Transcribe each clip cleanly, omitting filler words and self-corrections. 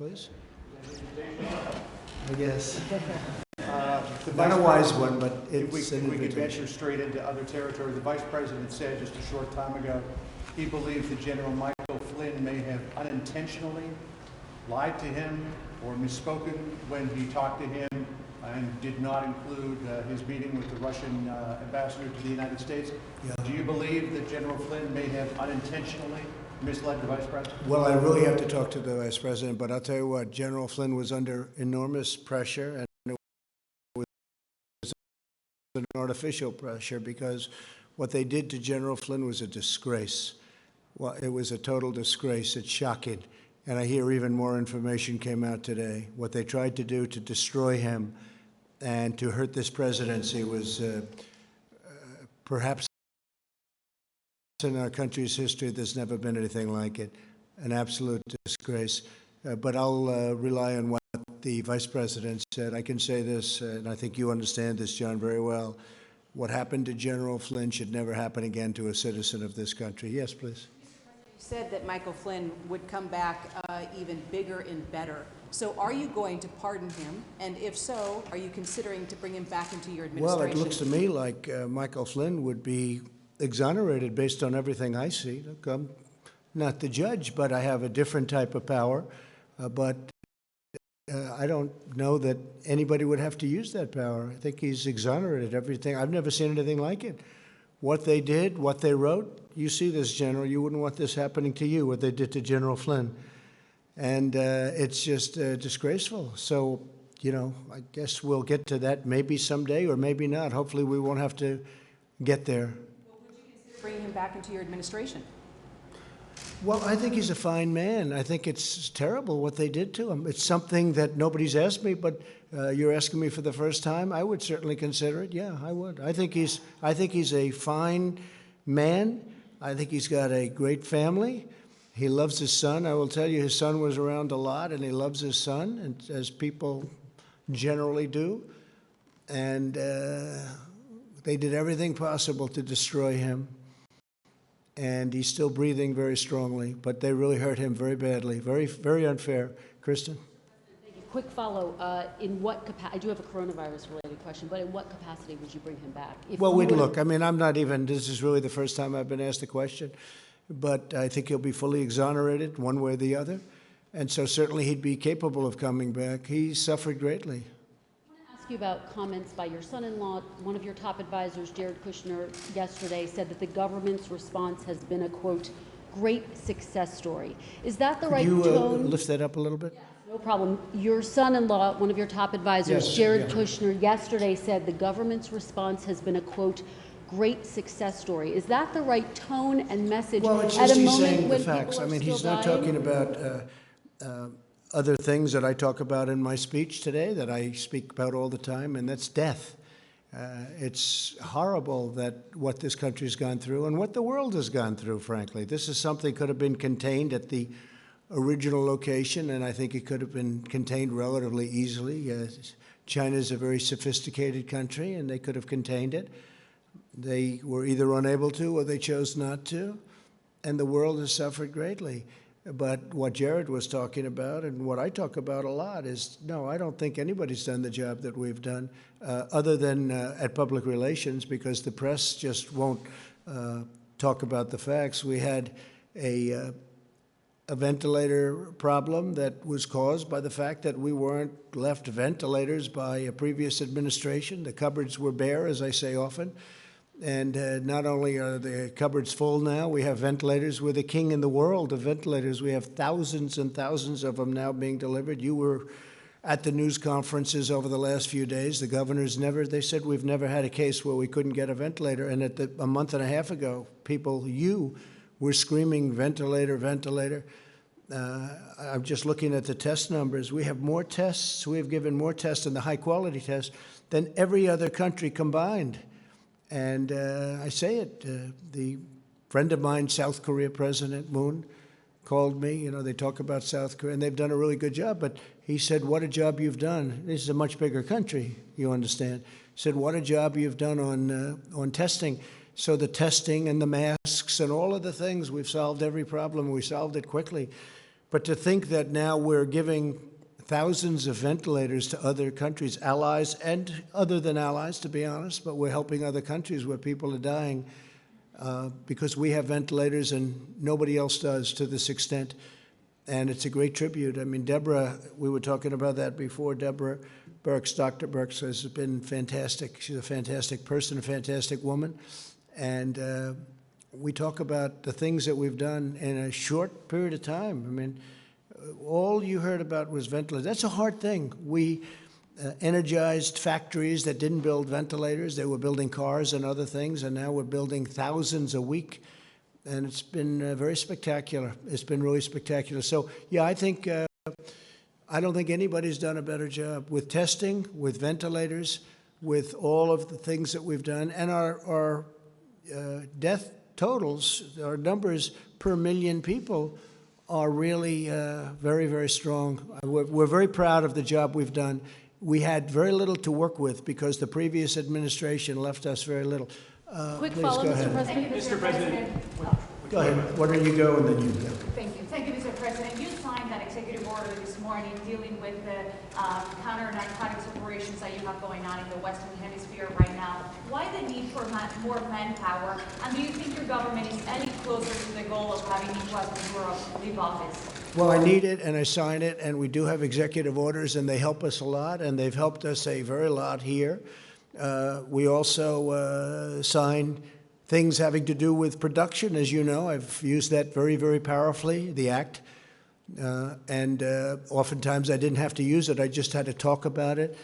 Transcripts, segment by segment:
please. I guess. Not a wise one, but it's if we could venture straight into other territory. The Vice President said just a short time ago he believes that General Michael Flynn may have unintentionally lied to him or misspoken when he talked to him and did not include his meeting with the Russian ambassador to the United States. Yeah. Do you believe that General Flynn may have unintentionally misled the Vice President? Well, I really have to talk to the Vice President, but I'll tell you what, General Flynn was under enormous pressure, and it was an artificial pressure, because what they did to General Flynn was a disgrace. Well, it was a total disgrace. It's shocking. And I hear even more information came out today. What they tried to do to destroy him and to hurt this presidency was perhaps in our country's history, there's never been anything like it. An absolute disgrace. But I'll rely on what the Vice President said. I can say this, and I think you understand this, John, very well. What happened to General Flynn should never happen again to a citizen of this country. Yes, please. You said that Michael Flynn would come back even bigger and better. So are you going to pardon him? And if so, are you considering to bring him back into your administration? Well, it looks to me like Michael Flynn would be exonerated based on everything I see. Look, I'm not the judge, but I have a different type of power. But I don't know that anybody would have to use that power. I think he's exonerated everything. I've never seen anything like it. What they did, what they wrote, you see this, General. You wouldn't want this happening to you, what they did to General Flynn. And it's just disgraceful. So, you know, I guess we'll get to that maybe someday or maybe not. Hopefully we won't have to get there. Well, would you consider bringing him back into your administration? Well, I think he's a fine man. I think it's terrible what they did to him. It's something that nobody's asked me, but you're asking me for the first time. I would certainly consider it. Yeah, I would. I think he's a fine man. I think he's got a great family. He loves his son. I will tell you, his son was around a lot, and he loves his son, and as people generally do. And they did everything possible to destroy him. And he's still breathing very strongly, but they really hurt him very badly. Very, very unfair. Kristen? Thank you. Quick follow. In what capacity, I do have a coronavirus-related question, but in what capacity would you bring him back? Well, we'd look. I mean, I'm not even, this is really the first time I've been asked the question, but I think he'll be fully exonerated one way or the other. And so certainly he'd be capable of coming back. He suffered greatly. Ask you about comments by your son-in-law. One of your top advisors, Jared Kushner, yesterday said that the government's response has been a, quote, great success story. Is that the right tone? Could you lift that up a little bit? Yes, no problem. Your son-in-law, one of your top advisors, Yes, Jared Kushner, yesterday said the government's response has been a, quote, great success story. Is that the right tone and message Well, it's at just a he's moment saying the when facts. people I are mean, still he's not dying? talking about other things that I talk about in my speech today that I speak about all the time, and that's death. It's horrible that what this country's gone through and what the world has gone through, frankly. This is something that could have been contained at the original location, and I think it could have been contained relatively easily. China's a very sophisticated country, and they could have contained it. They were either unable to or they chose not to, and the world has suffered greatly. But what Jared was talking about, and what I talk about a lot, is no, I don't think anybody's done the job that we've done, other than at public relations, because the press just won't talk about the facts. We had a ventilator problem that was caused by the fact that we weren't left ventilators by a previous administration. The cupboards were bare, as I say often. And not only are the cupboards full now, we have ventilators. We're the king in the world of ventilators. We have thousands and thousands of them now being delivered. You were at the news conferences over the last few days. The governors they said we've never had a case where we couldn't get a ventilator. And a month and a half ago, you were screaming, ventilator, ventilator. I'm just looking at the test numbers. We have more tests. We have given more tests, and the high-quality tests, than every other country combined. And I say it, the friend of mine, South Korea President Moon, called me. You know, they talk about South Korea, and they've done a really good job. But he said, what a job you've done. This is a much bigger country, you understand. He said, what a job you've done on testing. So the testing and the masks and all of the things, we've solved every problem. We solved it quickly. But to think that now we're giving thousands of ventilators to other countries, allies and other than allies, to be honest, but we're helping other countries where people are dying because we have ventilators and nobody else does to this extent. And it's a great tribute. I mean, Deborah, we were talking about that before. Deborah Birx, Dr. Birx, has been fantastic. She's a fantastic person, a fantastic woman. And we talk about the things that we've done in a short period of time. I mean, all you heard about was ventilators. That's a hard thing. We energized factories that didn't build ventilators. They were building cars and other things, and now we're building thousands a week. And it's been very spectacular. It's been really spectacular. So, yeah, I think, I don't think anybody's done a better job with testing, with ventilators, with all of the things that we've done. And our death totals, our numbers per million people are really very, very strong. We're very proud of the job we've done. We had very little to work with because the previous administration left us very little. Quick Please follow-up, go Mr. ahead. President. Mr. President. Go ahead. Why don't you go and then you go. Thank you. Thank you, Mr. President. You signed that executive order this morning dealing with the counter-narcotics operations that you have going on in the Western Hemisphere right now. Why the need for more manpower? And do you think your government is any closer to the goal of having Nicolas Maduro leave office? Well, I need it, and I sign it, and we do have executive orders, and they help us a lot, and they've helped us a very lot here. We also sign things having to do with production, as you know. I've used that very, very powerfully, the act. And oftentimes I didn't have to use it. I just had to talk about it.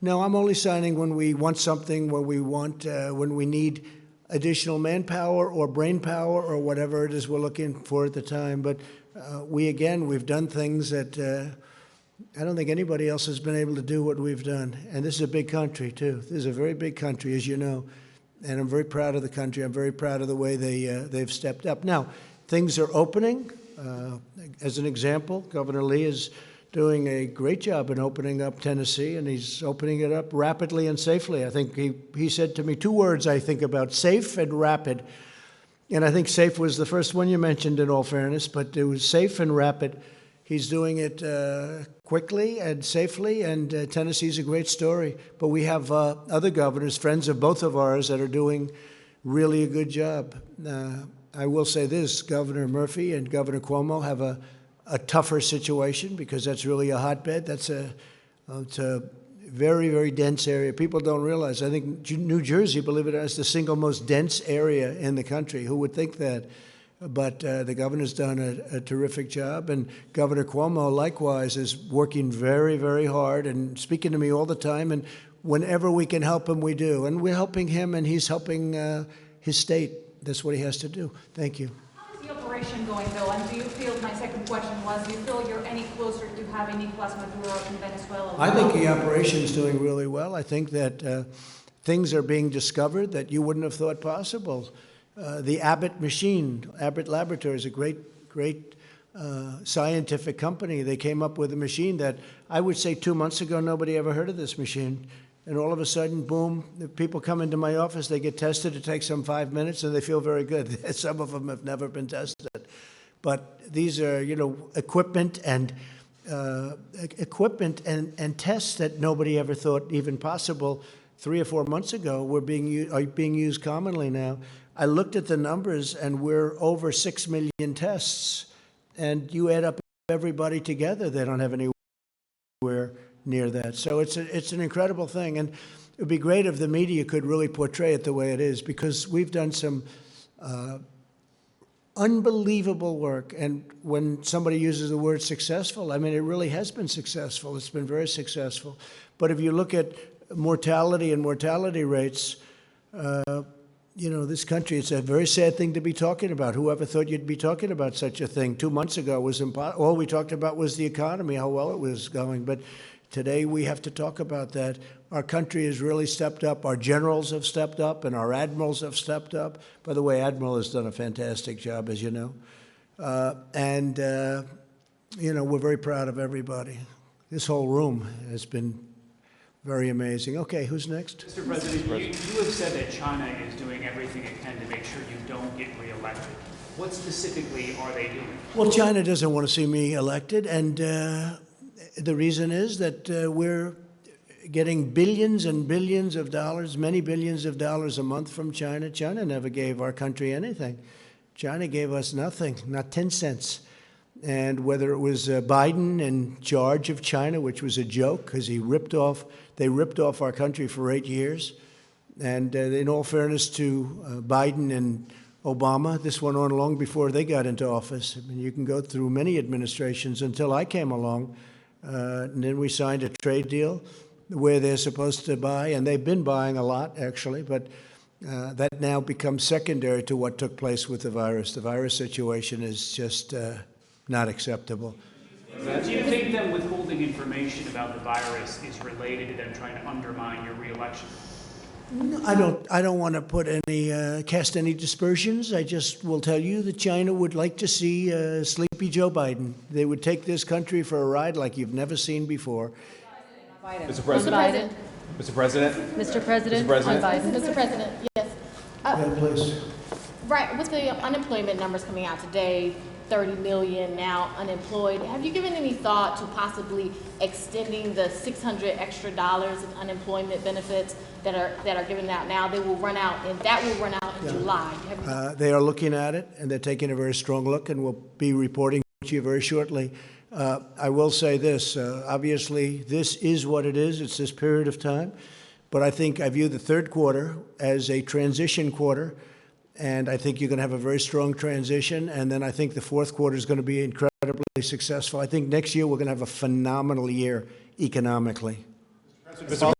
No, I'm only signing when we want something, when we need additional manpower or brain power or whatever it is we're looking for at the time. But we've done things that I don't think anybody else has been able to do what we've done. And this is a big country, too. This is a very big country, as you know. And I'm very proud of the country. I'm very proud of the way they've stepped up. Now, things are opening. As an example, Governor Lee is doing a great job in opening up Tennessee, and he's opening it up rapidly and safely. I think he said to me 2 words I think about: safe and rapid. And I think safe was the first one you mentioned, in all fairness, but it was safe and rapid. He's doing it quickly and safely, and Tennessee's a great story. But we have other governors, friends of both of ours, that are doing really a good job. I will say this: Governor Murphy and Governor Cuomo have a tougher situation because that's really a hotbed. It's a very, very dense area. People don't realize. I think New Jersey, believe it or not, is the single most dense area in the country. Who would think that? But the governor's done a terrific job, and Governor Cuomo, likewise, is working very, very hard and speaking to me all the time. And whenever we can help him, we do. And we're helping him, and he's helping his state. That's what he has to do. Thank you. How is the operation going, though? And do you feel, my second question was, do you feel you're any closer to having Nicolas Maduro in Venezuela? I think the operation is doing really well. I think that things are being discovered that you wouldn't have thought possible. The Abbott machine, Abbott Laboratories, a great scientific company. They came up with a machine that I would say 2 months ago, nobody ever heard of this machine. And all of a sudden, boom, the people come into my office, they get tested. It takes them 5 minutes, and they feel very good. Some of them have never been tested. But these are, equipment and tests that nobody ever thought even possible 3 or 4 months ago are being used commonly now. I looked at the numbers, and we're over 6 million tests. And you add up everybody together, they don't have anywhere near that. So it's an incredible thing. And it would be great if the media could really portray it the way it is, because we've done some unbelievable work. And when somebody uses the word successful, I mean, it really has been successful. It's been very successful. But if you look at mortality and mortality rates, this country, it's a very sad thing to be talking about. Whoever thought you'd be talking about such a thing 2 months ago was impossible. All we talked about was the economy, how well it was going. But today we have to talk about that. Our country has really stepped up. Our generals have stepped up, and our admirals have stepped up. By the way, Admiral has done a fantastic job, as you know. We're very proud of everybody. This whole room has been very amazing. Okay, who's next? Mr. President, you have said that China is doing everything it can to make sure you don't get reelected. What specifically are they doing? Well, China doesn't want to see me elected, and the reason is that we're getting billions and billions of dollars, many billions of dollars a month from China. China never gave our country anything. China gave us nothing, not 10 cents. And whether it was Biden in charge of China, which was a joke because they ripped off our country for 8 years. And in all fairness to Biden and Obama, this went on long before they got into office. I mean, you can go through many administrations until I came along. And then we signed a trade deal where they're supposed to buy, and they've been buying a lot, actually, but that now becomes secondary to what took place with the virus. The virus situation is just not acceptable. Do you think that withholding information about the virus is related to them trying to undermine your reelection? No, I don't want to put any cast any dispersions. I just will tell you that China would like to see sleepy Joe Biden. They would take this country for a ride like you've never seen before. Mr. On President. Biden. Mr. President. Mr. President. Mr. President. On Biden. Mr. President, yes. Yeah, please. Right, with the unemployment numbers coming out today, 30 million now unemployed, have you given any thought to possibly extending the $600 extra in unemployment benefits that are given out now? They will run out, and that will run out in July. Have you They are looking at it, and they're taking a very strong look, and we'll be reporting to you very shortly. I will say this, obviously, this is what it is. It's this period of time. But I think I view the third quarter as a transition quarter, and I think you're going to have a very strong transition. And then I think the fourth quarter is going to be incredibly successful. I think next year we're going to have a phenomenal year economically.